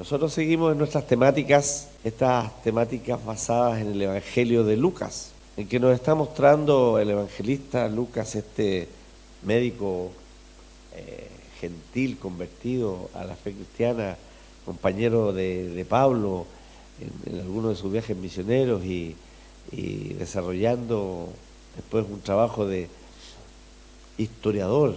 Nosotros seguimos en nuestras temáticas, estas temáticas basadas en el Evangelio de Lucas, en que nos está mostrando el evangelista Lucas, este médico gentil, convertido a la fe cristiana, compañero de Pablo en algunos de sus viajes misioneros y desarrollando después un trabajo de historiador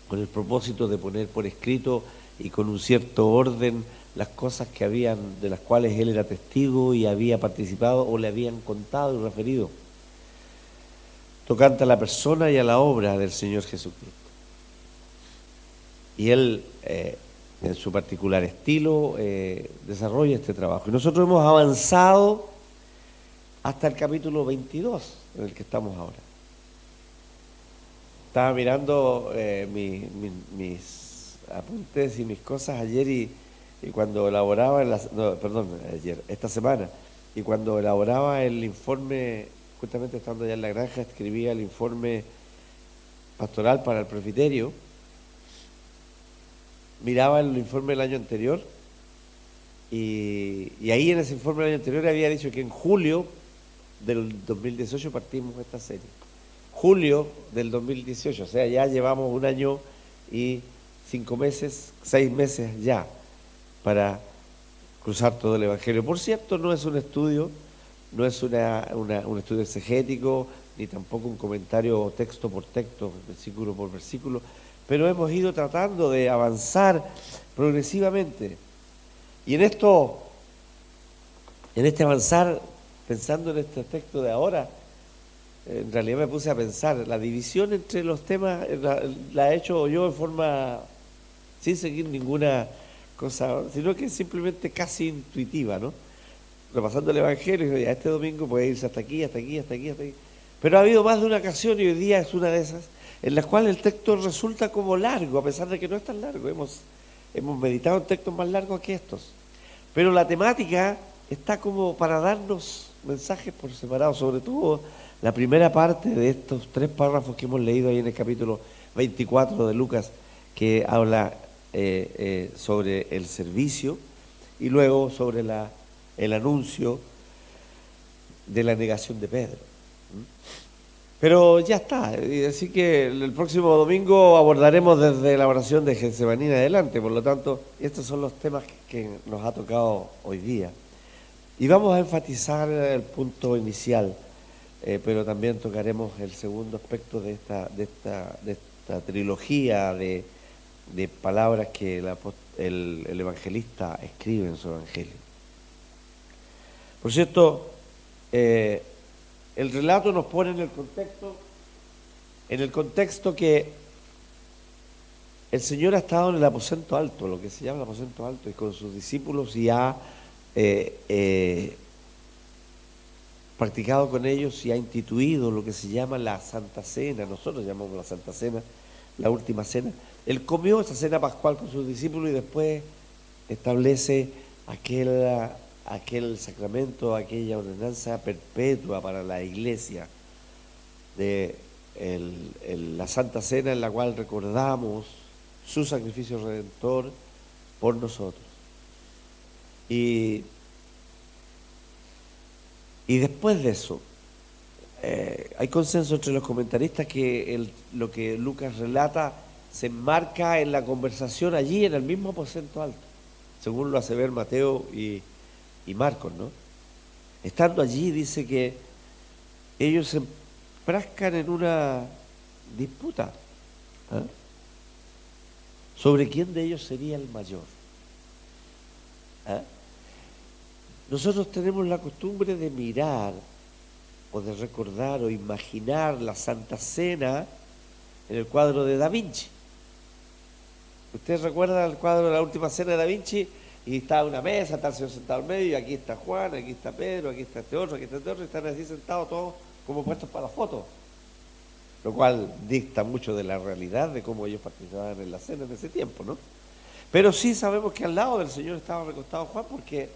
con el propósito de poner por escrito y con un cierto orden las cosas que habían, de las cuales él era testigo y había participado o le habían contado y referido, tocante a la persona y a la obra del Señor Jesucristo. Y él, en su particular estilo, desarrolla este trabajo. Y nosotros hemos avanzado hasta el capítulo 22, en el que estamos ahora. Estaba mirando mis apuntes y mis cosas ayer y cuando elaboraba, esta semana, y cuando elaboraba el informe, justamente estando allá en la granja, escribía el informe pastoral para el presbiterio, miraba el informe del año anterior y ahí en ese informe del año anterior había dicho que en julio del 2018 partimos esta serie. Julio del 2018, o sea, ya llevamos 1 año y 5 meses, 6 meses ya para cruzar todo el Evangelio. Por cierto, no es un estudio, no es un estudio exegético, ni tampoco un comentario texto por texto, versículo por versículo, pero hemos ido tratando de avanzar progresivamente. Y en este avanzar, pensando en este texto de ahora, en realidad me puse a pensar, la división entre los temas la he hecho yo en forma, sin seguir ninguna cosa, sino que simplemente casi intuitiva, ¿no? Repasando el Evangelio, y digo, ya, este domingo puede irse hasta aquí, hasta aquí, hasta aquí, hasta aquí. Pero ha habido más de una ocasión, y hoy día es una de esas, en las cuales el texto resulta como largo, a pesar de que no es tan largo. Hemos meditado en textos más largos que estos. Pero la temática está como para darnos mensajes por separado, sobre todo la primera parte de estos 3 párrafos que hemos leído ahí en el capítulo 24 de Lucas, que habla sobre el servicio y luego sobre el anuncio de la negación de Pedro. Pero ya está, así que el próximo domingo abordaremos desde la oración de Getsemaní en adelante. Por lo tanto, estos son los temas que nos ha tocado hoy día. Y vamos a enfatizar el punto inicial, pero también tocaremos el segundo aspecto de esta trilogía de palabras que el evangelista escribe en su evangelio. Por cierto, el relato nos pone en el contexto que el Señor ha estado en el aposento alto, lo que se llama el aposento alto, y con sus discípulos y ha practicado con ellos y ha instituido lo que se llama la Santa Cena. Nosotros llamamos la Santa Cena, la última cena. Él comió esa cena pascual con sus discípulos y después establece aquel sacramento, aquella ordenanza perpetua para la iglesia de la Santa Cena, en la cual recordamos su sacrificio redentor por nosotros. Y después de eso, hay consenso entre los comentaristas que lo que Lucas relata se enmarca en la conversación allí, en el mismo aposento alto, según lo hace ver Mateo y Marcos, ¿no? Estando allí, dice que ellos se enfrascan en una disputa sobre quién de ellos sería el mayor. Nosotros tenemos la costumbre de mirar o de recordar o imaginar la Santa Cena en el cuadro de Da Vinci. ¿Ustedes recuerdan el cuadro de la Última Cena de Da Vinci? Y está una mesa, está el Señor sentado al medio, y aquí está Juan, aquí está Pedro, aquí está este otro, aquí está este otro, y están así sentados todos como puestos para la foto. Lo cual dista mucho de la realidad de cómo ellos participaban en la cena en ese tiempo, ¿no? Pero sí sabemos que al lado del Señor estaba recostado Juan, porque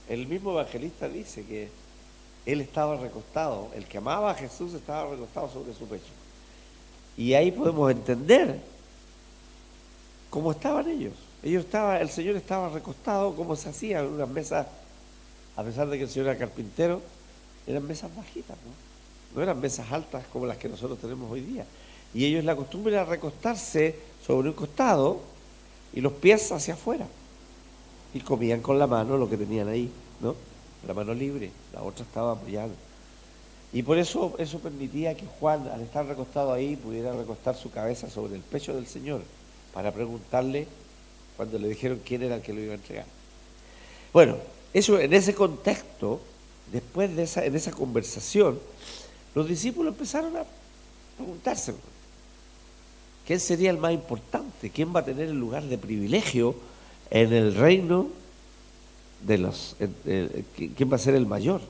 el mismo evangelista dice que él estaba recostado, el que amaba a Jesús estaba recostado sobre su pecho. Y ahí podemos entender cómo estaban ellos. El Señor estaba recostado como se hacía en unas mesas, a pesar de que el Señor era carpintero, eran mesas bajitas, ¿no? No eran mesas altas como las que nosotros tenemos hoy día. Y ellos la costumbre era recostarse sobre un costado y los pies hacia afuera. Y comían con la mano lo que tenían ahí, ¿no? La mano libre, la otra estaba apoyada. Y por eso permitía que Juan, al estar recostado ahí, pudiera recostar su cabeza sobre el pecho del Señor para preguntarle cuando le dijeron quién era el que lo iba a entregar. Bueno, eso en ese contexto, después en esa conversación, los discípulos empezaron a preguntarse, ¿quién sería el más importante? ¿Quién va a tener el lugar de privilegio en el reino de los... ¿Quién va a ser el mayor?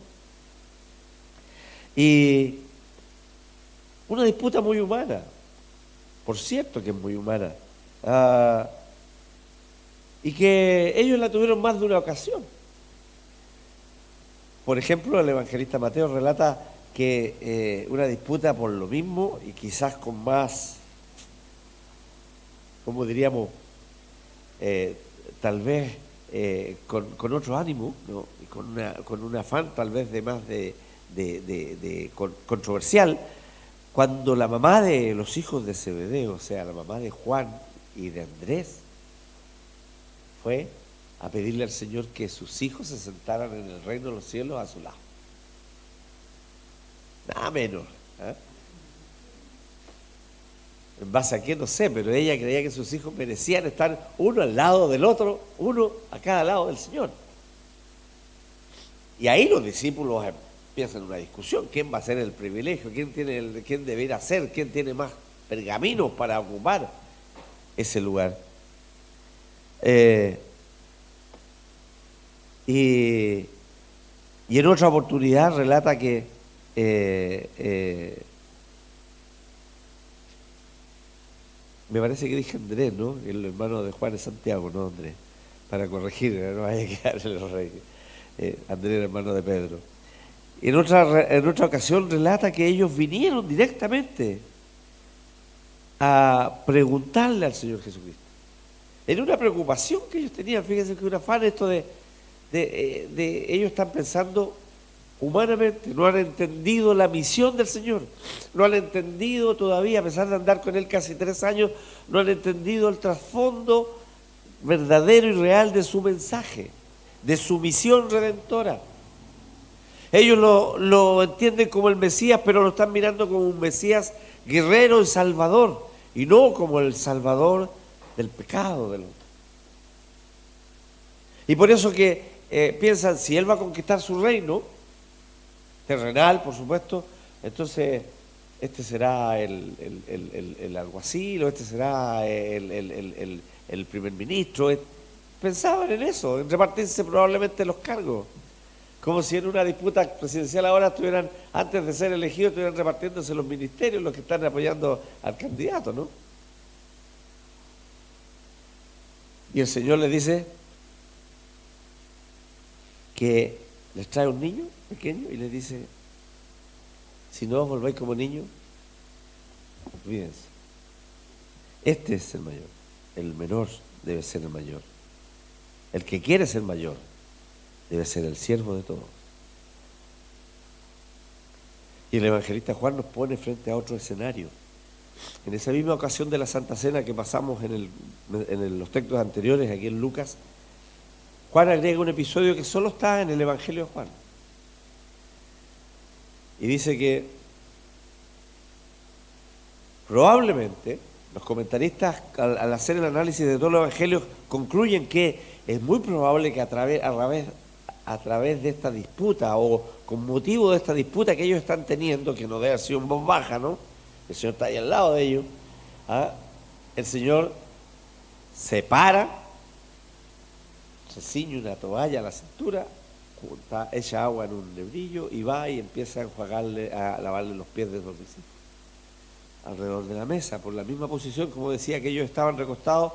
Y una disputa muy humana, por cierto que es muy humana, y que ellos la tuvieron más de una ocasión. Por ejemplo, el evangelista Mateo relata que una disputa por lo mismo y quizás con más, como diríamos, tal vez con otro ánimo, ¿no? Y con un afán tal vez de más controversial, cuando la mamá de los hijos de Zebedeo, o sea, la mamá de Juan y de Andrés, fue a pedirle al Señor que sus hijos se sentaran en el reino de los cielos a su lado. Nada menos. ¿En base a qué? No sé, pero ella creía que sus hijos merecían estar uno al lado del otro, uno a cada lado del Señor. Y ahí los discípulos empiezan una discusión. ¿Quién va a ser el privilegio? ¿Quién debería ser? ¿Quién tiene más pergaminos para ocupar ese lugar? Y en otra oportunidad relata que me parece que dije Andrés, ¿no? El hermano de Juan de Santiago, no Andrés, para corregir, no vaya a quedar el rey. Andrés, el hermano de Pedro. En otra ocasión relata que ellos vinieron directamente a preguntarle al Señor Jesucristo. Era una preocupación que ellos tenían, fíjense que un afán esto de ellos están pensando humanamente, no han entendido la misión del Señor, no han entendido todavía, a pesar de andar con Él casi 3 años, no han entendido el trasfondo verdadero y real de su mensaje, de su misión redentora. Ellos lo entienden como el Mesías, pero lo están mirando como un Mesías guerrero y salvador, y no como el salvador del pecado del otro. Y por eso que piensan, si Él va a conquistar su reino, terrenal, por supuesto, entonces este será el alguacil, o este será el primer ministro. Pensaban en eso, en repartirse probablemente los cargos. Como si en una disputa presidencial ahora estuvieran, antes de ser elegidos, estuvieran repartiéndose los ministerios, los que están apoyando al candidato, ¿no? Y el Señor les dice que les trae un niño pequeño y les dice, si no os volvéis como niños, olvídense. Este es el mayor, el menor debe ser el mayor. El que quiere ser mayor debe ser el siervo de todos. Y el evangelista Juan nos pone frente a otro escenario. En esa misma ocasión de la Santa Cena que pasamos en los textos anteriores, aquí en Lucas, Juan agrega un episodio que solo está en el Evangelio de Juan. Y dice que probablemente los comentaristas, al hacer el análisis de todos los evangelios, concluyen que es muy probable que a través de esta disputa, o con motivo de esta disputa que ellos están teniendo, que no debe haber sido en voz baja, ¿no? El Señor está ahí al lado de ellos. El Señor se para, se ciñe una toalla a la cintura, echa agua en un lebrillo y va y empieza a lavarle los pies de los discípulos alrededor de la mesa, por la misma posición, como decía, que ellos estaban recostados.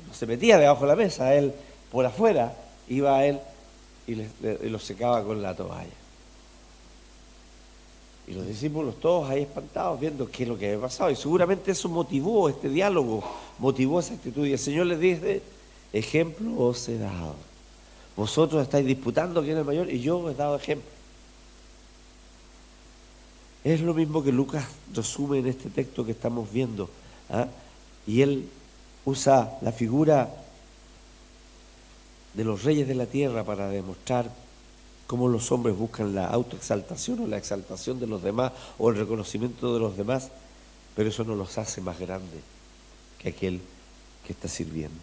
No se metía debajo de la mesa, él por afuera iba a él y los secaba con la toalla. Y los discípulos todos ahí espantados viendo qué es lo que había pasado, y seguramente eso motivó este diálogo, motivó esa actitud, y el Señor les dice ejemplo os he dado. Vosotros estáis disputando quién es el mayor y yo os he dado ejemplo. Es lo mismo que Lucas resume en este texto que estamos viendo, ¿ah? Y él usa la figura de los reyes de la tierra para demostrar cómo los hombres buscan la autoexaltación o la exaltación de los demás o el reconocimiento de los demás, pero eso no los hace más grandes que aquel que está sirviendo.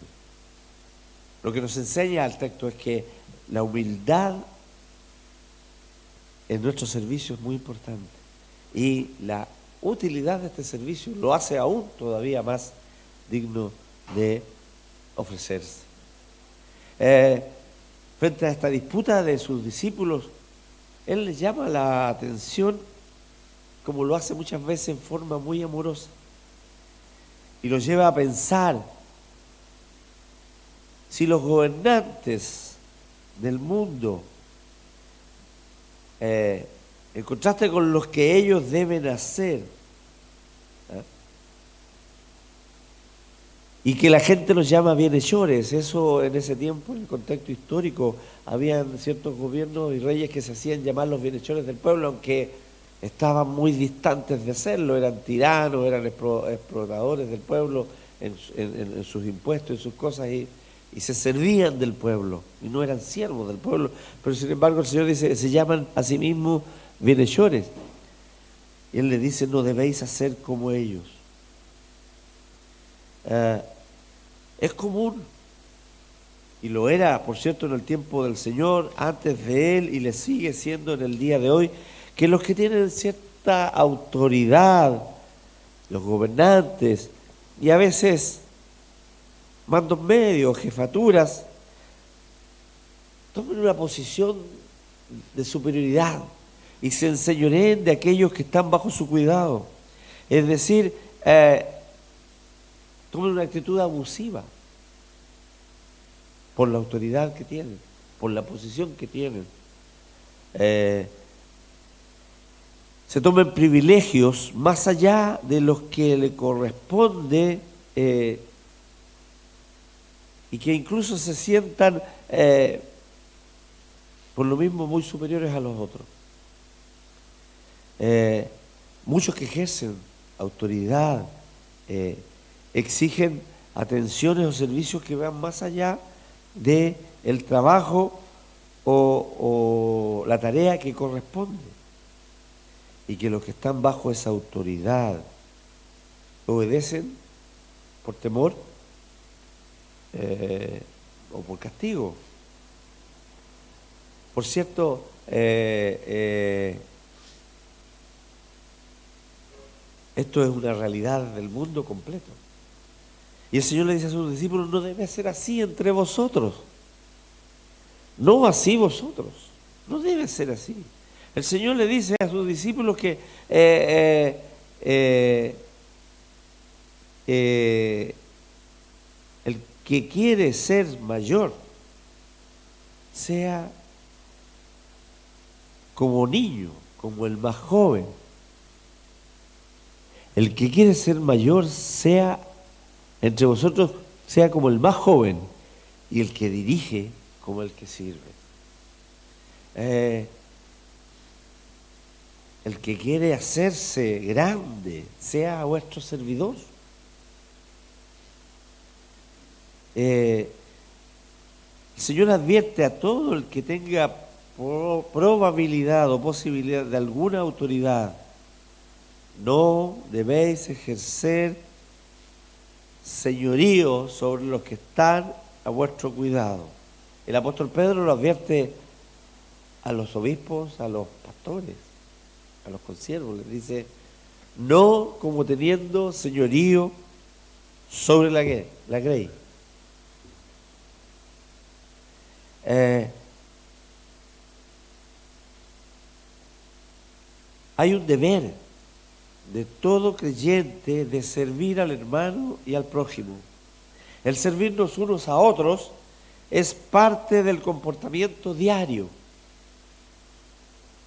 Lo que nos enseña el texto es que la humildad en nuestro servicio es muy importante y la utilidad de este servicio lo hace aún todavía más digno de ofrecerse. Frente a esta disputa de sus discípulos, él les llama la atención, como lo hace muchas veces en forma muy amorosa, y los lleva a pensar: si los gobernantes del mundo, en contraste con los que ellos deben hacer, y que la gente los llama bienhechores, eso en ese tiempo, en el contexto histórico, habían ciertos gobiernos y reyes que se hacían llamar los bienhechores del pueblo, aunque estaban muy distantes de serlo, eran tiranos, eran explotadores del pueblo en sus impuestos, en sus cosas, y se servían del pueblo, y no eran siervos del pueblo, pero sin embargo el Señor dice, se llaman a sí mismos bienhechores, y Él les dice, no debéis hacer como ellos. Es común, y lo era, por cierto, en el tiempo del Señor, antes de Él, y le sigue siendo en el día de hoy, que los que tienen cierta autoridad, los gobernantes, y a veces mandos medios, jefaturas, tomen una posición de superioridad y se enseñoreen de aquellos que están bajo su cuidado. Es decir, tomen una actitud abusiva por la autoridad que tienen, por la posición que tienen. Se tomen privilegios más allá de los que le corresponde, y que incluso se sientan por lo mismo muy superiores a los otros. Muchos que ejercen autoridad exigen atenciones o servicios que van más allá de el trabajo o la tarea que corresponde, y que los que están bajo esa autoridad obedecen por temor o por castigo. Por cierto, esto es una realidad del mundo completo. Y el Señor le dice a sus discípulos, no debe ser así entre vosotros. No así vosotros. No debe ser así. El Señor le dice a sus discípulos que el que quiere ser mayor sea como niño, como el más joven. El que quiere ser mayor sea entre vosotros, sea como el más joven, y el que dirige como el que sirve. El que quiere hacerse grande, sea vuestro servidor. El Señor advierte a todo el que tenga probabilidad o posibilidad de alguna autoridad: no debéis ejercer señorío sobre los que están a vuestro cuidado. El apóstol Pedro lo advierte a los obispos, a los pastores, a los consiervos, les dice, no como teniendo señorío sobre la grey. Hay un deber de todo creyente de servir al hermano y al prójimo. El servirnos unos a otros es parte del comportamiento diario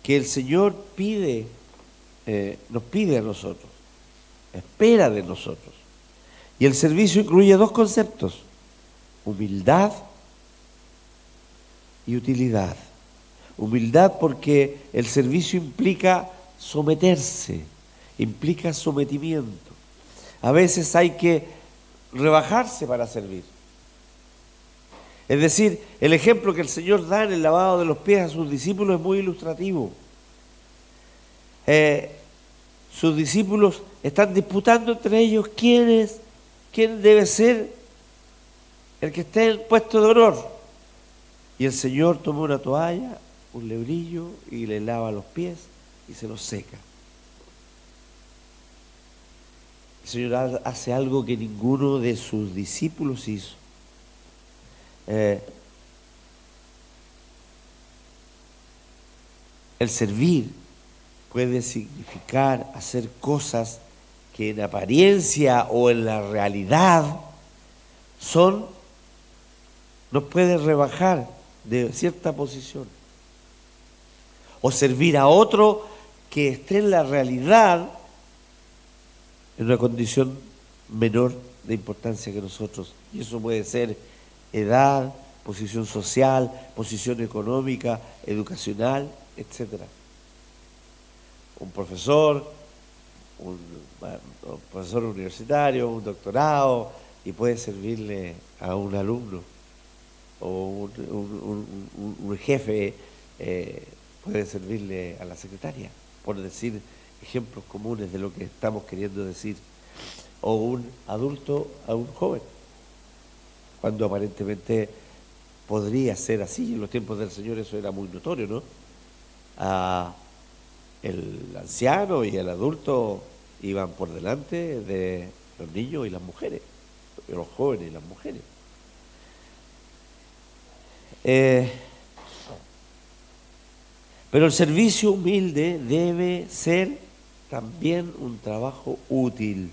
que el Señor pide, nos pide a nosotros, espera de nosotros. Y el servicio incluye dos conceptos: humildad y utilidad. Humildad porque el servicio implica someterse, implica sometimiento. A veces hay que rebajarse para servir. Es decir, el ejemplo que el Señor da en el lavado de los pies a sus discípulos es muy ilustrativo. Sus discípulos están disputando entre ellos quién debe ser el que esté en el puesto de honor. Y el Señor toma una toalla, un lebrillo y le lava los pies y se los seca. El Señor hace algo que ninguno de sus discípulos hizo. El servir puede significar hacer cosas que en apariencia o en la realidad nos puede rebajar de cierta posición. O servir a otro que esté en la realidad en una condición menor de importancia que nosotros. Y eso puede ser edad, posición social, posición económica, educacional, etcétera. Un profesor universitario, un doctorado, y puede servirle a un alumno, o un jefe puede servirle a la secretaria, por decir ejemplos comunes de lo que estamos queriendo decir, o un adulto a un joven, cuando aparentemente podría ser así. En los tiempos del Señor eso era muy notorio, ¿no? El anciano y el adulto iban por delante de los niños y las mujeres, de los jóvenes y las mujeres. Pero el servicio humilde debe ser también un trabajo útil.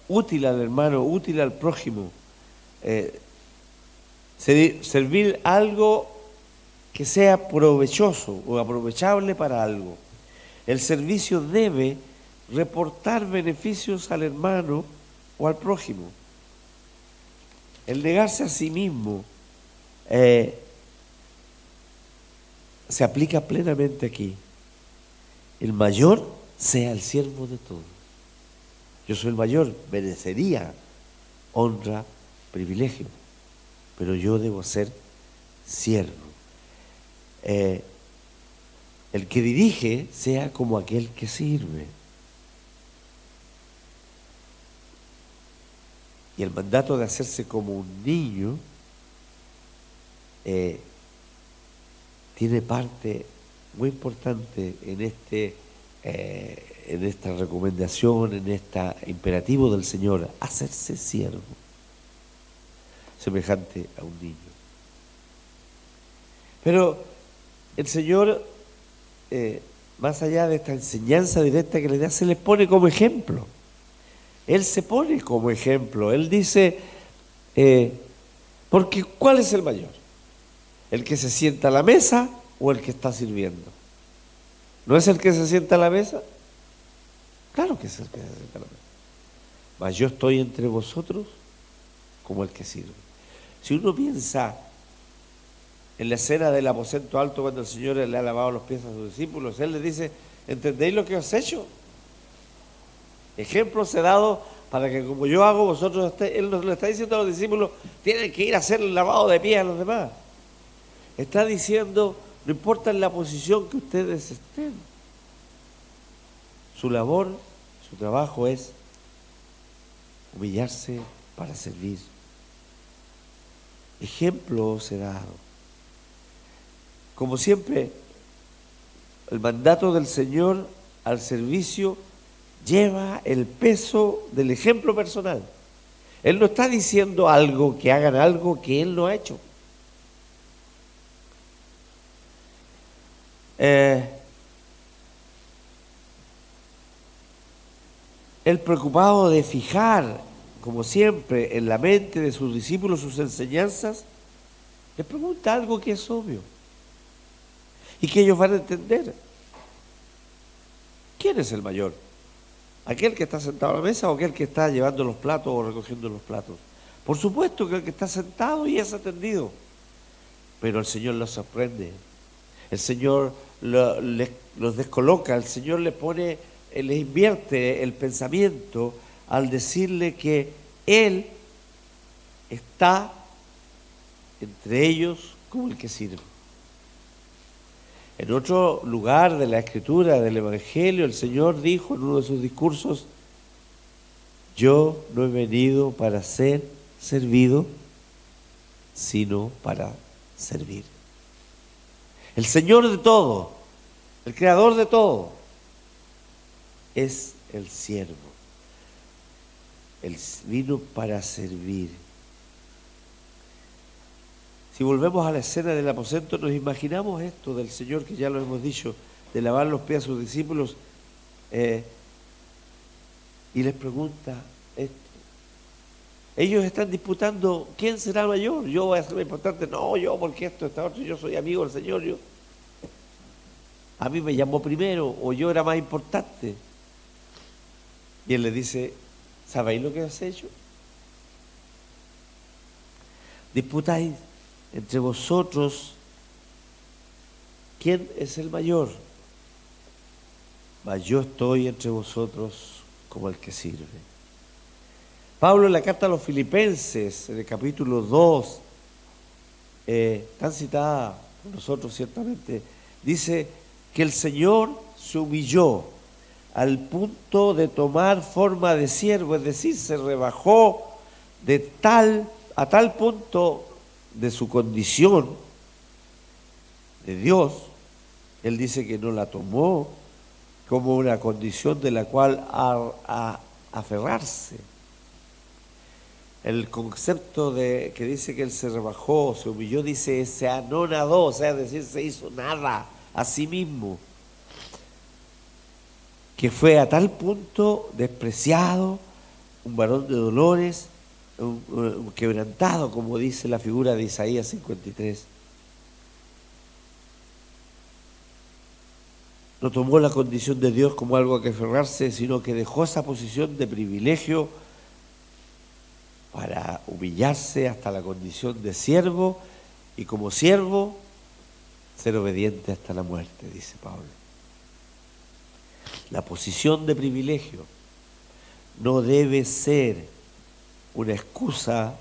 Útil al hermano, útil al prójimo. Servir algo que sea provechoso o aprovechable para algo. El servicio debe reportar beneficios al hermano o al prójimo. El negarse a sí mismo se aplica plenamente aquí. El mayor sea el siervo de todos. Yo soy el mayor, merecería honra, privilegio, pero yo debo ser siervo. El que dirige sea como aquel que sirve. Y el mandato de hacerse como un niño tiene parte muy importante en esta recomendación, en este imperativo del Señor, hacerse siervo, semejante a un niño. Pero el Señor, más allá de esta enseñanza directa que le da, se les pone como ejemplo. Él se pone como ejemplo. Él dice, porque ¿cuál es el mayor? ¿El que se sienta a la mesa o el que está sirviendo? ¿No es el que se sienta a la mesa? Claro que es el que se sienta a la mesa. Mas yo estoy entre vosotros como el que sirve. Si uno piensa en la escena del aposento alto, cuando el Señor le ha lavado los pies a sus discípulos, Él les dice, ¿entendéis lo que os he hecho? Ejemplos he dado para que como yo hago, vosotros Él nos lo está diciendo a los discípulos, tienen que ir a hacer el lavado de pies a los demás. Está diciendo, no importa en la posición que ustedes estén, su labor, su trabajo es humillarse para servir. Ejemplo os he dado. Como siempre, el mandato del Señor al servicio lleva el peso del ejemplo personal. Él no está diciendo algo, que hagan algo que Él no ha hecho. Él, preocupado de fijar, como siempre, en la mente de sus discípulos sus enseñanzas, les pregunta algo que es obvio y que ellos van a entender. ¿Quién es el mayor? ¿Aquel que está sentado a la mesa o aquel que está llevando los platos o recogiendo los platos? Por supuesto que el que está sentado y es atendido, pero el Señor los sorprende. El Señor los descoloca, el Señor les pone, les invierte el pensamiento al decirle que Él está entre ellos como el que sirve. En otro lugar de la Escritura, del Evangelio, el Señor dijo en uno de sus discursos: yo no he venido para ser servido, sino para servir. El Señor de todo, el Creador de todo, es el siervo. Él vino para servir. Si volvemos a la escena del aposento, nos imaginamos esto del Señor, que ya lo hemos dicho, de lavar los pies a sus discípulos, y les pregunta esto. Ellos están disputando quién será mayor. Yo voy a ser más importante. No, yo, porque esto, esta otro, yo soy amigo del Señor. A mí me llamó primero, o yo era más importante. Y Él le dice: ¿sabéis lo que has hecho? Disputáis entre vosotros quién es el mayor. Mas yo estoy entre vosotros como el que sirve. Pablo, en la carta a los Filipenses, en el capítulo 2, tan citada por nosotros ciertamente, dice que el Señor se humilló al punto de tomar forma de siervo, es decir, se rebajó a tal punto de su condición de Dios. Él dice que no la tomó como una condición de la cual aferrarse. El concepto de que dice que Él se rebajó, se humilló, dice se anonadó, o sea, es decir, se hizo nada a sí mismo, que fue a tal punto despreciado, un varón de dolores, un quebrantado, como dice la figura de Isaías 53. No tomó la condición de Dios como algo a que aferrarse, sino que dejó esa posición de privilegio para humillarse hasta la condición de siervo, y como siervo ser obediente hasta la muerte, dice Pablo. La posición de privilegio no debe ser una excusa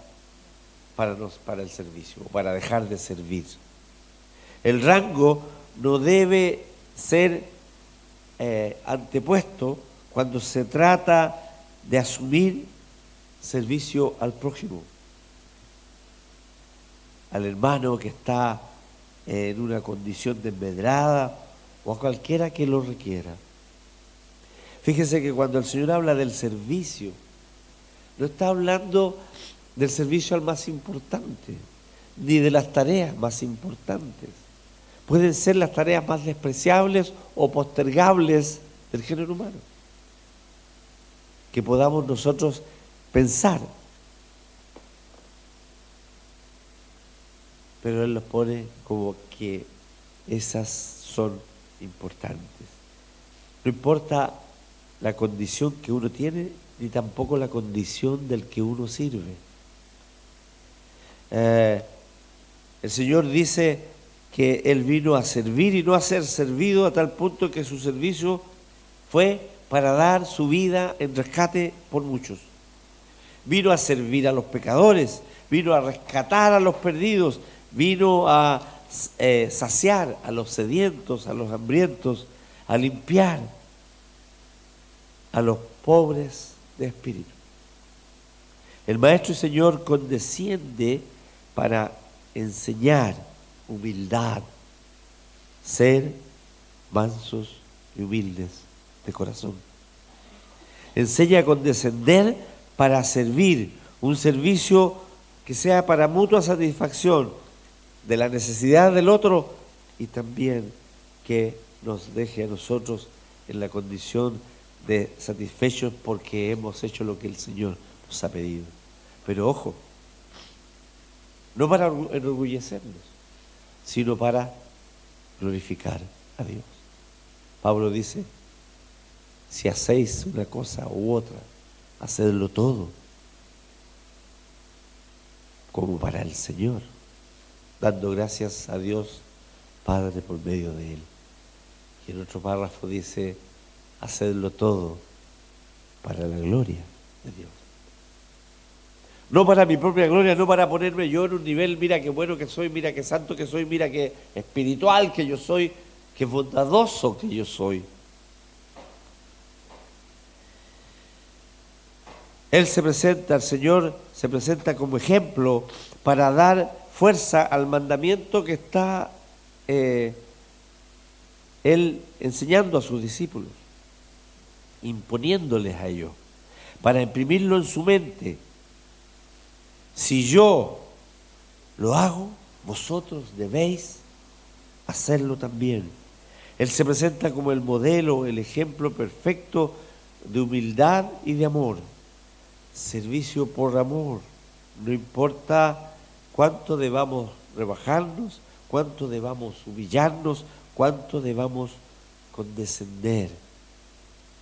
para el servicio, o para dejar de servir. El rango no debe ser antepuesto cuando se trata de asumir servicio al prójimo, al hermano que está en una condición desmedrada, o a cualquiera que lo requiera. Fíjese que cuando el Señor habla del servicio, no está hablando del servicio al más importante, ni de las tareas más importantes. Pueden ser las tareas más despreciables o postergables del género humano, que podamos nosotros pensar. Pero Él los pone como que esas son importantes. No importa la condición que uno tiene, ni tampoco la condición del que uno sirve. El Señor dice que Él vino a servir y no a ser servido, a tal punto que su servicio fue para dar su vida en rescate por muchos. Vino a servir a los pecadores, vino a rescatar a los perdidos, vino a saciar a los sedientos, a los hambrientos, a limpiar a los pobres de espíritu. El Maestro y Señor condesciende para enseñar humildad, ser mansos y humildes de corazón. Enseña a condescender para servir, un servicio que sea para mutua satisfacción de la necesidad del otro, y también que nos deje a nosotros en la condición de satisfechos porque hemos hecho lo que el Señor nos ha pedido. Pero ojo, no para enorgullecernos, sino para glorificar a Dios. Pablo dice: si hacéis una cosa u otra, hacedlo todo como para el Señor, dando gracias a Dios Padre por medio de Él. Y en otro párrafo dice, hacedlo todo para la gloria de Dios. No para mi propia gloria, no para ponerme yo en un nivel, mira qué bueno que soy, mira qué santo que soy, mira qué espiritual que yo soy, qué bondadoso que yo soy. Él se presenta, el Señor se presenta como ejemplo para dar fuerza al mandamiento que está Él enseñando a sus discípulos, imponiéndoles a ellos, para imprimirlo en su mente. Si yo lo hago, vosotros debéis hacerlo también. Él se presenta como el modelo, el ejemplo perfecto de humildad y de amor. Servicio por amor. No importa cuánto debamos rebajarnos, cuánto debamos humillarnos, cuánto debamos condescender.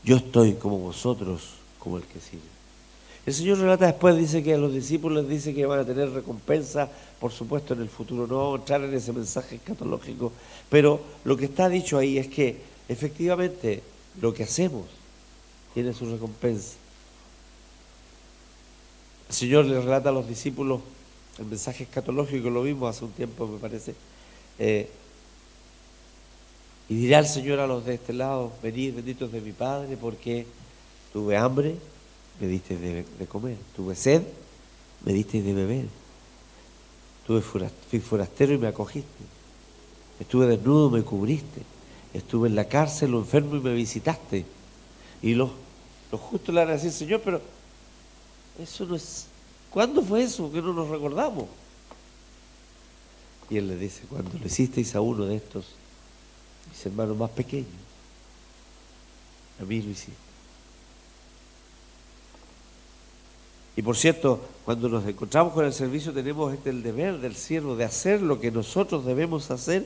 Yo estoy como vosotros, como el que sirve. El Señor relata después, dice que a los discípulos dice que van a tener recompensa, por supuesto, en el futuro. No vamos a entrar en ese mensaje escatológico, pero lo que está dicho ahí es que efectivamente lo que hacemos tiene su recompensa. El Señor le relata a los discípulos el mensaje escatológico, lo vimos hace un tiempo, me parece. Y dirá el Señor a los de este lado, venid benditos de mi Padre, porque tuve hambre, me diste de comer, tuve sed, me diste de beber, fui forastero y me acogiste, estuve desnudo, me cubriste, estuve en la cárcel o enfermo y me visitaste. Y los justos le van a decir, Señor, pero eso no es, ¿cuándo fue eso que no nos recordamos? Y Él le dice, cuando lo hicisteis a uno de estos, mis hermanos más pequeños, a mí lo hiciste. Y por cierto, cuando nos encontramos con el servicio tenemos el deber del siervo de hacer lo que nosotros debemos hacer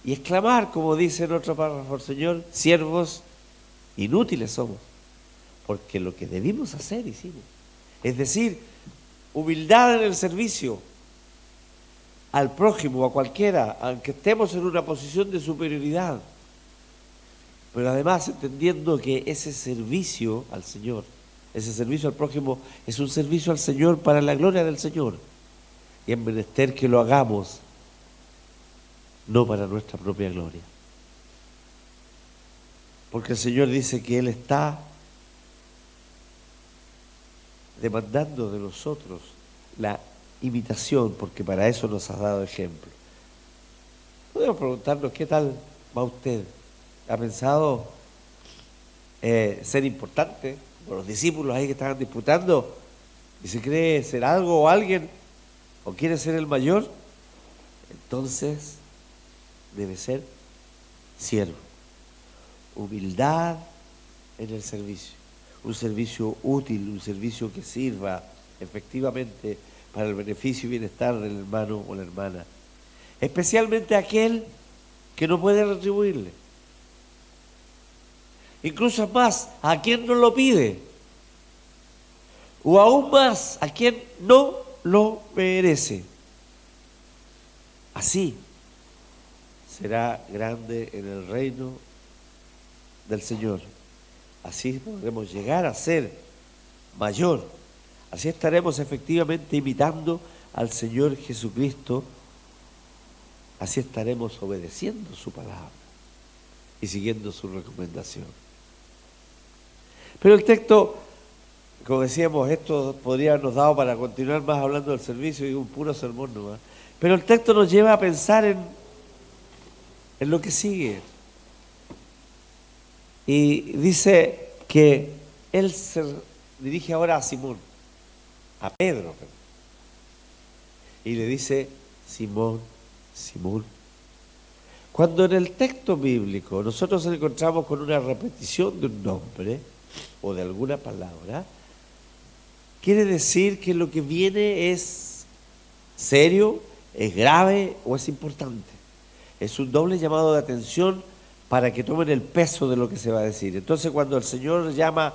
y exclamar, como dice en otro párrafo el Señor, siervos inútiles somos, porque lo que debimos hacer hicimos. Es decir, humildad en el servicio al prójimo, a cualquiera, aunque estemos en una posición de superioridad, pero además entendiendo que ese servicio al Señor, ese servicio al prójimo es un servicio al Señor para la gloria del Señor. Y es menester que lo hagamos, no para nuestra propia gloria. Porque el Señor dice que Él está demandando de nosotros la imitación, porque para eso nos ha dado ejemplo. Podemos preguntarnos, ¿qué tal va usted? ¿Ha pensado ser importante? Por los discípulos ahí que estaban disputando, y se cree ser algo o alguien, o quiere ser el mayor, entonces debe ser siervo. Humildad en el servicio, un servicio útil, un servicio que sirva efectivamente para el beneficio y bienestar del hermano o la hermana, especialmente aquel que no puede retribuirle. Incluso más, a quien no lo pide, o aún más, a quien no lo merece. Así será grande en el reino del Señor. Así podremos llegar a ser mayor. Así estaremos efectivamente imitando al Señor Jesucristo. Así estaremos obedeciendo su palabra y siguiendo su recomendación. Pero el texto, como decíamos, esto podría habernos dado para continuar más hablando del servicio y un puro sermón nomás. Pero el texto nos lleva a pensar en lo que sigue. Y dice que Él se dirige ahora a Simón, a Pedro, y le dice, Simón, Simón. Cuando en el texto bíblico nosotros nos encontramos con una repetición de un nombre o de alguna palabra, quiere decir que lo que viene es serio, es grave o es importante. Es un doble llamado de atención para que tomen el peso de lo que se va a decir. Entonces, cuando el Señor llama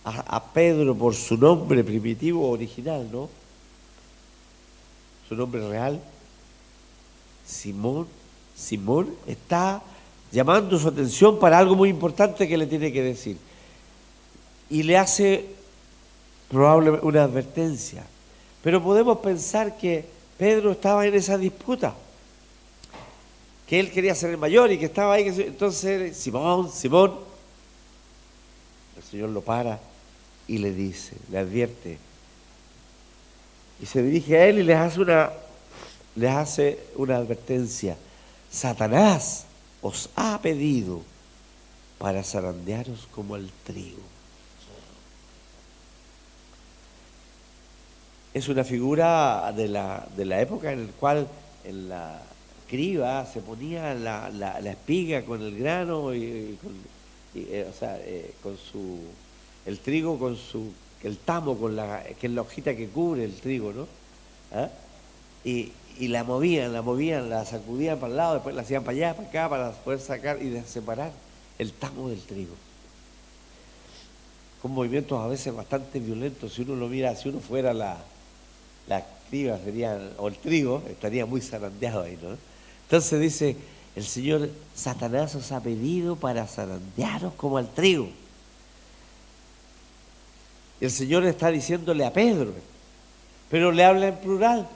a Pedro por su nombre primitivo original, ¿no? su nombre real, Simón está llamando su atención para algo muy importante que le tiene que decir. Y le hace probablemente una advertencia. Pero podemos pensar que Pedro estaba en esa disputa, que él quería ser el mayor y que estaba ahí. Entonces, Simón, el Señor lo para y le dice, le advierte. Y se dirige a él y les hace una advertencia. Satanás os ha pedido para zarandearos como el trigo. Es una figura de la época en la cual en la criba se ponía la espiga con el grano o sea, el trigo con el tamo que es la hojita que cubre el trigo, ¿no? ¿Ah? Y la movían, la sacudían para el lado, después la hacían para allá, para acá, para poder sacar y separar el tamo del trigo. Con movimientos a veces bastante violentos. Si uno lo mira, si uno fuera la criba o el trigo, estaría muy zarandeado ahí, ¿no? Entonces dice, el Señor, Satanás os ha pedido para zarandearos como al trigo. Y el Señor está diciéndole a Pedro, pero le habla en plural.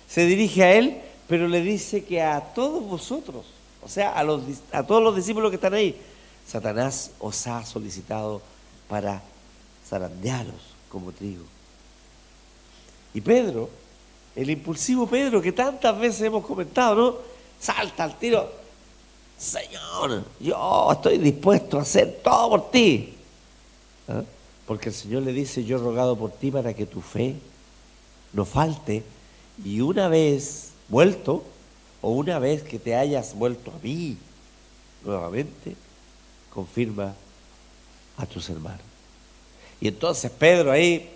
Se dirige a él, pero le dice que a todos vosotros, o sea, a todos los discípulos que están ahí, Satanás os ha solicitado para zarandearos como trigo. Y Pedro, el impulsivo Pedro que tantas veces hemos comentado, ¿no? Salta al tiro. Señor, yo estoy dispuesto a hacer todo por ti. ¿Ah? Porque el Señor le dice, yo he rogado por ti para que tu fe no falte. Y una vez vuelto, o una vez que te hayas vuelto a mí, nuevamente, confirma a tus hermanos. Y entonces Pedro ahí,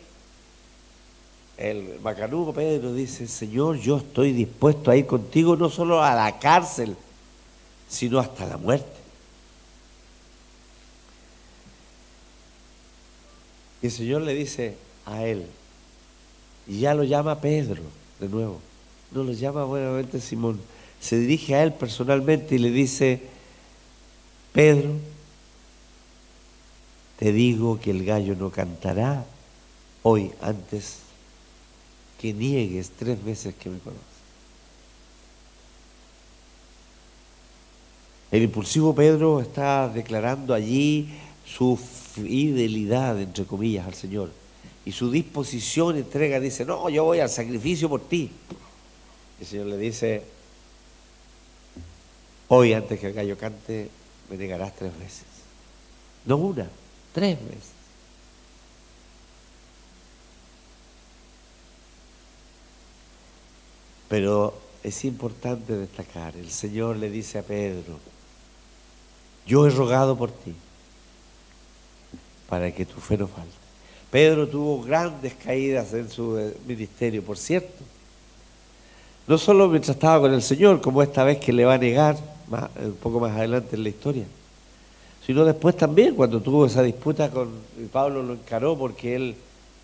el macanudo Pedro dice, Señor, yo estoy dispuesto a ir contigo no solo a la cárcel, sino hasta la muerte. Y el Señor le dice a él, y ya lo llama Pedro de nuevo, no lo llama buenamente Simón, se dirige a él personalmente y le dice, Pedro, te digo que el gallo no cantará hoy antes que niegues 3 veces que me conoces. El impulsivo Pedro está declarando allí su fidelidad, entre comillas, al Señor. Y su disposición, entrega, dice, no, yo voy al sacrificio por ti. El Señor le dice, hoy antes que el gallo cante, me negarás 3 veces. No una, 3 veces. Pero es importante destacar, el Señor le dice a Pedro, yo he rogado por ti, para que tu fe no falte. Pedro tuvo grandes caídas en su ministerio, por cierto. No solo mientras estaba con el Señor, como esta vez que le va a negar, un poco más adelante en la historia, sino después también, cuando tuvo esa disputa con Pablo, lo encaró porque él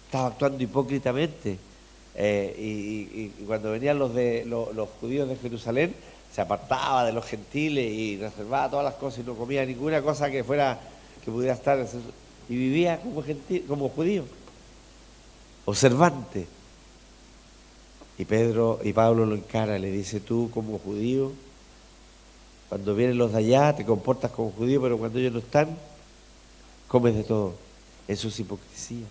estaba actuando hipócritamente. Y cuando venían los judíos de Jerusalén, se apartaba de los gentiles y reservaba todas las cosas y no comía ninguna cosa que pudiera estar, y vivía como judío, observante. Y Pablo lo encara y le dice, tú como judío, cuando vienen los de allá te comportas como judío, pero cuando ellos no están, comes de todo. Eso es hipocresía.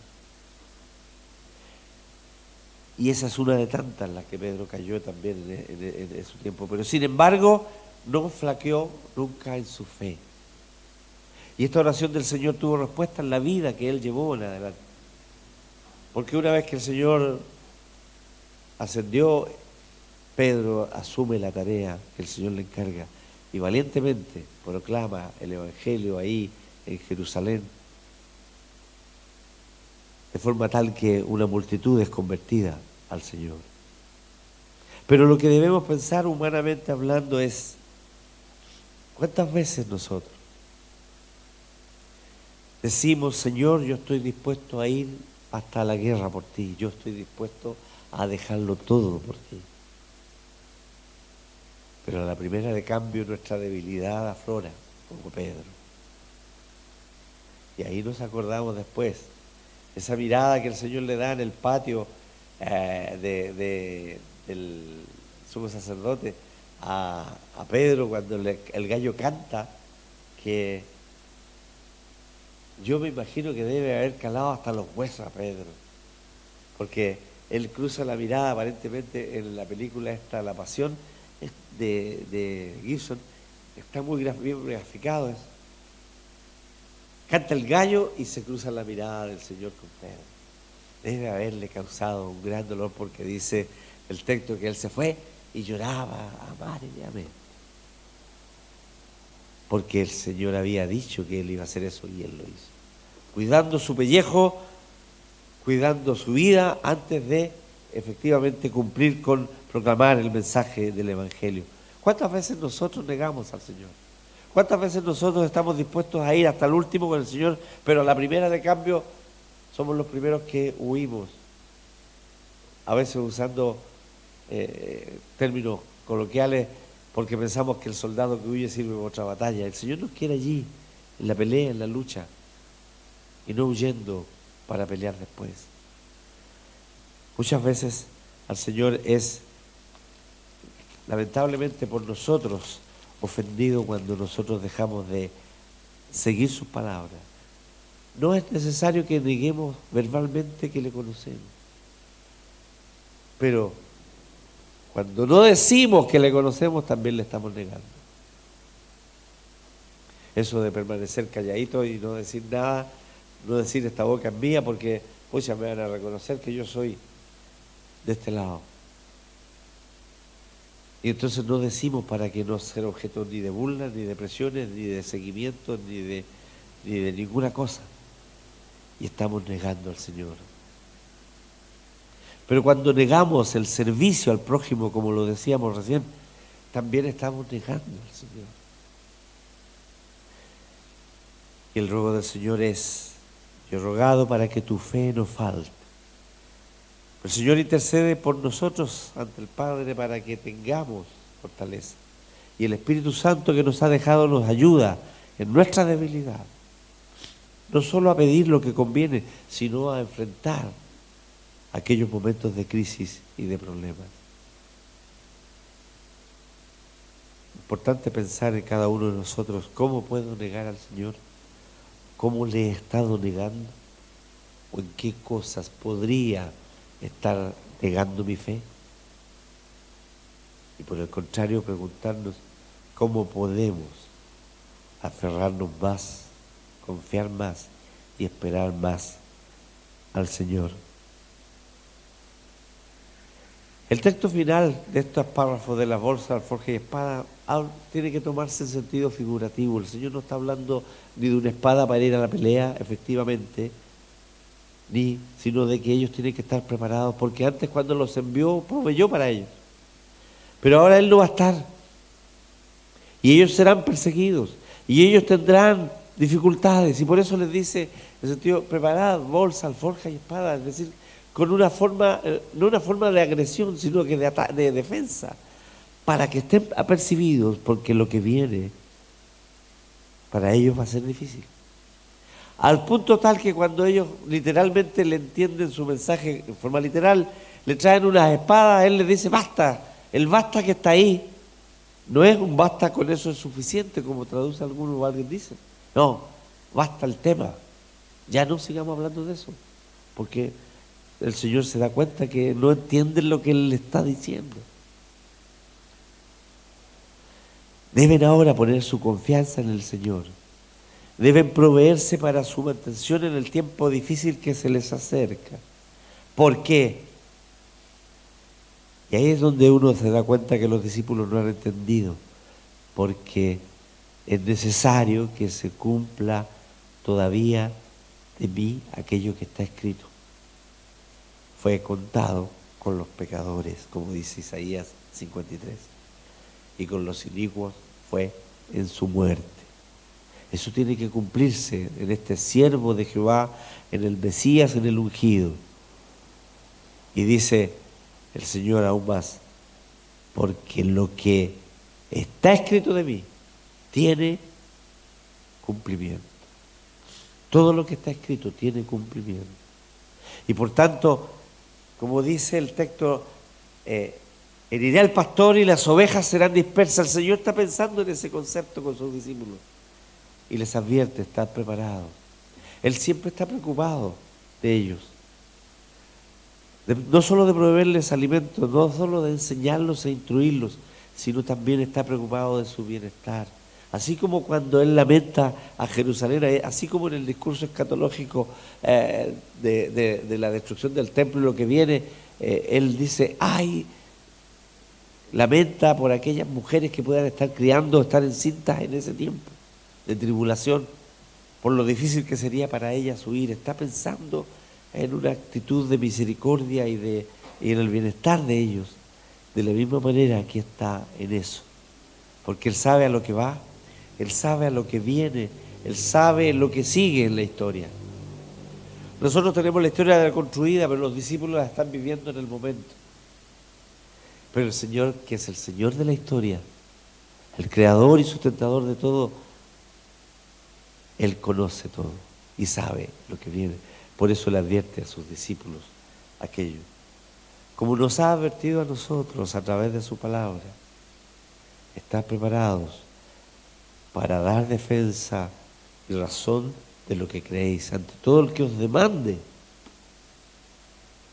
Y esa es una de tantas las que Pedro cayó también en su tiempo. Pero sin embargo, no flaqueó nunca en su fe. Y esta oración del Señor tuvo respuesta en la vida que él llevó en adelante. Porque una vez que el Señor ascendió, Pedro asume la tarea que el Señor le encarga y valientemente proclama el Evangelio ahí en Jerusalén, de forma tal que una multitud es convertida al Señor. Pero lo que debemos pensar humanamente hablando es, ¿cuántas veces nosotros decimos, Señor, yo estoy dispuesto a ir hasta la guerra por ti, yo estoy dispuesto a dejarlo todo por ti. Pero a la primera de cambio nuestra debilidad aflora, como Pedro. Y ahí nos acordamos después, esa mirada que el Señor le da en el patio del sumo sacerdote a Pedro cuando el gallo canta, que yo me imagino que debe haber calado hasta los huesos a Pedro, porque él cruza la mirada aparentemente en la película esta, La Pasión de Gibson, está muy bien graficado eso. Canta el gallo y se cruza la mirada del Señor con Pedro. Debe haberle causado un gran dolor, porque dice el texto que él se fue y lloraba amargamente, porque el Señor había dicho que él iba a hacer eso y él lo hizo, cuidando su pellejo, cuidando su vida antes de efectivamente cumplir con proclamar el mensaje del Evangelio. ¿Cuántas veces nosotros negamos al Señor? ¿Cuántas veces nosotros estamos dispuestos a ir hasta el último con el Señor, pero a la primera de cambio somos los primeros que huimos? A veces usando términos coloquiales, porque pensamos que el soldado que huye sirve para otra batalla. El Señor nos quiere allí, en la pelea, en la lucha, y no huyendo para pelear después. Muchas veces al Señor es, lamentablemente por nosotros, ofendido cuando nosotros dejamos de seguir sus palabras. No es necesario que neguemos verbalmente que le conocemos, pero cuando no decimos que le conocemos, también le estamos negando. Eso de permanecer calladito y no decir nada, no decir esta boca es mía, porque pues ya me van a reconocer que yo soy de este lado. Y entonces no decimos para que no ser objeto ni de burlas, ni de presiones, ni de seguimiento, ni de ninguna cosa. Y estamos negando al Señor. Pero cuando negamos el servicio al prójimo, como lo decíamos recién, también estamos negando al Señor. Y el ruego del Señor es: yo he rogado para que tu fe no falte. El Señor intercede por nosotros ante el Padre para que tengamos fortaleza. Y el Espíritu Santo que nos ha dejado nos ayuda en nuestra debilidad. No solo a pedir lo que conviene, sino a enfrentar aquellos momentos de crisis y de problemas. Importante pensar en cada uno de nosotros: ¿cómo puedo negar al Señor? ¿Cómo le he estado negando? ¿O en qué cosas podría estar negando mi fe? Y por el contrario, preguntarnos cómo podemos aferrarnos más, confiar más y esperar más al Señor. El texto final de estos párrafos de la bolsa, alforja y espada tiene que tomarse en sentido figurativo. El Señor no está hablando ni de una espada para ir a la pelea, efectivamente, sino de que ellos tienen que estar preparados, porque antes, cuando los envió, proveyó para ellos. Pero ahora Él no va a estar, y ellos serán perseguidos, y ellos tendrán dificultades, y por eso les dice, en sentido, preparad bolsa, alforja y espada, es decir, con una forma, no una forma de agresión, sino que de defensa, para que estén apercibidos, porque lo que viene para ellos va a ser difícil. Al punto tal que cuando ellos literalmente le entienden su mensaje en forma literal, le traen unas espadas, Él les dice: basta. El basta que está ahí no es un basta, con eso es suficiente, como traduce alguno o alguien dice. No, basta el tema. Ya no sigamos hablando de eso, porque el Señor se da cuenta que no entienden lo que Él le está diciendo. Deben ahora poner su confianza en el Señor. Deben proveerse para su mantención en el tiempo difícil que se les acerca. ¿Por qué? Y ahí es donde uno se da cuenta que los discípulos no han entendido. Porque es necesario que se cumpla todavía de mí aquello que está escrito. Fue contado con los pecadores, como dice Isaías 53. Y con los inicuos fue en su muerte. Eso tiene que cumplirse en este siervo de Jehová, en el Mesías, en el ungido. Y dice: el Señor aún más, porque lo que está escrito de mí tiene cumplimiento. Todo lo que está escrito tiene cumplimiento. Y por tanto, como dice el texto, herirá el pastor y las ovejas serán dispersas. El Señor está pensando en ese concepto con sus discípulos y les advierte, estad preparados. Él siempre está preocupado de ellos. No solo de proveerles alimento, no solo de enseñarlos e instruirlos, sino también está preocupado de su bienestar. Así como cuando Él lamenta a Jerusalén, así como en el discurso escatológico de la destrucción del templo y lo que viene, Él dice, ¡ay! Lamenta por aquellas mujeres que puedan estar criando o estar encintas en ese tiempo de tribulación, por lo difícil que sería para ellas huir. Está pensando en una actitud de misericordia y en el bienestar de ellos. De la misma manera aquí está en eso, porque Él sabe a lo que va, Él sabe a lo que viene, Él sabe lo que sigue en la historia. Nosotros tenemos la historia construida, pero los discípulos la están viviendo en el momento. Pero el Señor, que es el Señor de la historia, el creador y sustentador de todo, Él conoce todo y sabe lo que viene. Por eso le advierte a sus discípulos aquello. Como nos ha advertido a nosotros a través de su palabra, estad preparados para dar defensa y razón de lo que creéis ante todo el que os demande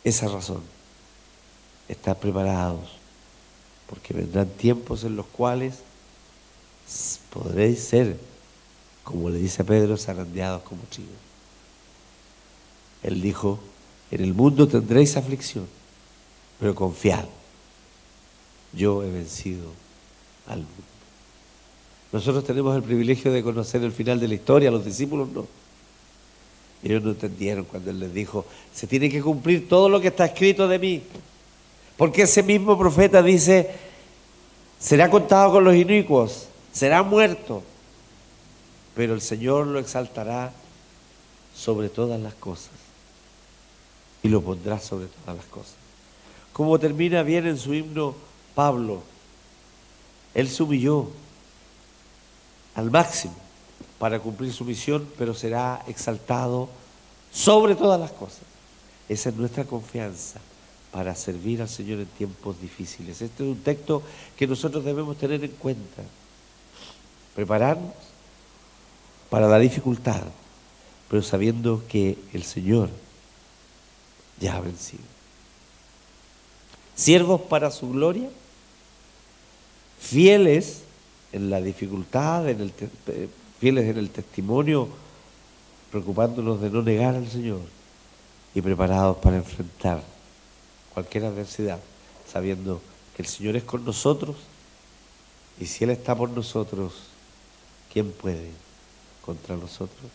esa razón. Estad preparados, porque vendrán tiempos en los cuales podréis ser, como le dice a Pedro, zarandeados como trigo. Él dijo, en el mundo tendréis aflicción, pero confiad, yo he vencido al mundo. Nosotros tenemos el privilegio de conocer el final de la historia, los discípulos no. Ellos no entendieron cuando Él les dijo, se tiene que cumplir todo lo que está escrito de mí. Porque ese mismo profeta dice, será contado con los inicuos, será muerto, pero el Señor lo exaltará sobre todas las cosas y lo pondrá sobre todas las cosas. Como termina bien en su himno Pablo, él se humilló al máximo para cumplir su misión, pero será exaltado sobre todas las cosas. Esa es nuestra confianza para servir al Señor en tiempos difíciles. Este es un texto que nosotros debemos tener en cuenta. Prepararnos para la dificultad, pero sabiendo que el Señor ya ha vencido. Siervos para su gloria, fieles en la dificultad, fieles en el testimonio, preocupándonos de no negar al Señor y preparados para enfrentar cualquier adversidad, sabiendo que el Señor es con nosotros y si Él está por nosotros, ¿quién puede contra nosotros?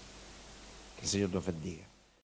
Que el Señor nos bendiga.